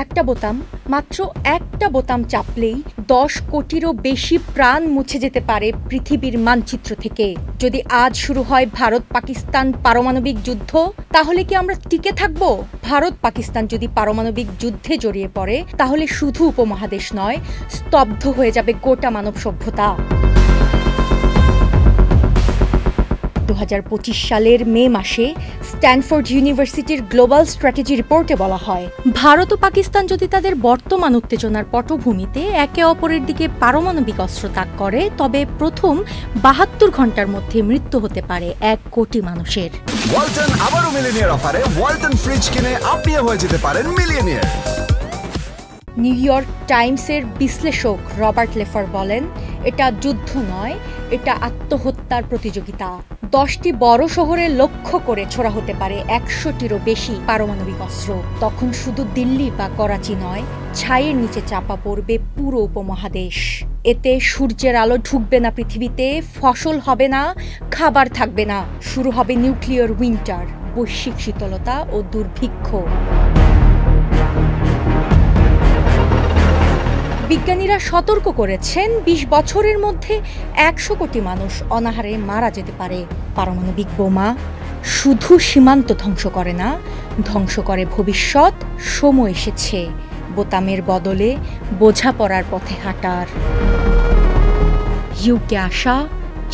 একটা বোতাম, মাত্র একটা বোতাম চাপলেই 10 কোটিরও বেশি প্রাণ মুছে যেতে পারে পৃথিবীর মানচিত্র থেকে। যদি আজ শুরু হয় ভারত পাকিস্তান পারমাণবিক যুদ্ধ, তাহলে কি আমরা টিকে থাকব? ভারত পাকিস্তান যদি পারমাণবিক যুদ্ধে জড়িয়ে পড়ে, তাহলে শুধু উপমহাদেশ নয়, স্তব্ধ হয়ে যাবে গোটা মানব সভ্যতা। 2025 সালের মে মাসে স্ট্যানফোর্ড ইউনিভার্সিটির গ্লোবাল স্ট্র্যাটেজি রিপোর্টে বলা হয়, ভারত ও পাকিস্তান যদি তাদের বর্তমান উত্তেজনার পটভূমিতে একে অপরের দিকে পারমাণবিক অস্ত্র তাক করে, তবে প্রথম 72 ঘন্টার মধ্যে মৃত্যু হতে পারে 1 কোটি মানুষের। ওয়ালটন আবারও মিলিয়নিয়ার অফারে ওয়ালটন ফ্রিজ কিনে আপনিও হয়ে যেতে পারেন মিলিয়নিয়ার। নিউ ইয়র্ক টাইমসের বিশ্লেষক রবার্ট লেফার বলেন, এটা যুদ্ধ নয়, এটা আত্মহত্যার প্রতিযোগিতা। 10টি বড় শহরে লক্ষ্য করে ছোড়া হতে পারে 100টিরও বেশি পারমাণবিক অস্ত্র। তখন শুধু দিল্লি বা করাচি নয়, ছাইয়ের নিচে চাপা পড়বে পুরো উপমহাদেশ। এতে সূর্যের আলো ঢুকবে না পৃথিবীতে, ফসল হবে না, খাবার থাকবে না। শুরু হবে নিউক্লিয়ার উইন্টার, বৈশ্বিক শীতলতা ও দুর্ভিক্ষ। বিজ্ঞানীরা সতর্ক করেছেন, 20 বছরের মধ্যে 100 কোটি মানুষ অনাহারে মারা যেতে পারে। পারমাণবিক বোমা শুধু সীমান্ত ধ্বংস করে না, ধ্বংস করে ভবিষ্যৎ। সময় এসেছে বোতামের বদলে বোঝাপড়ার পথে হাঁটার। UK Asha,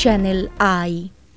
channel I.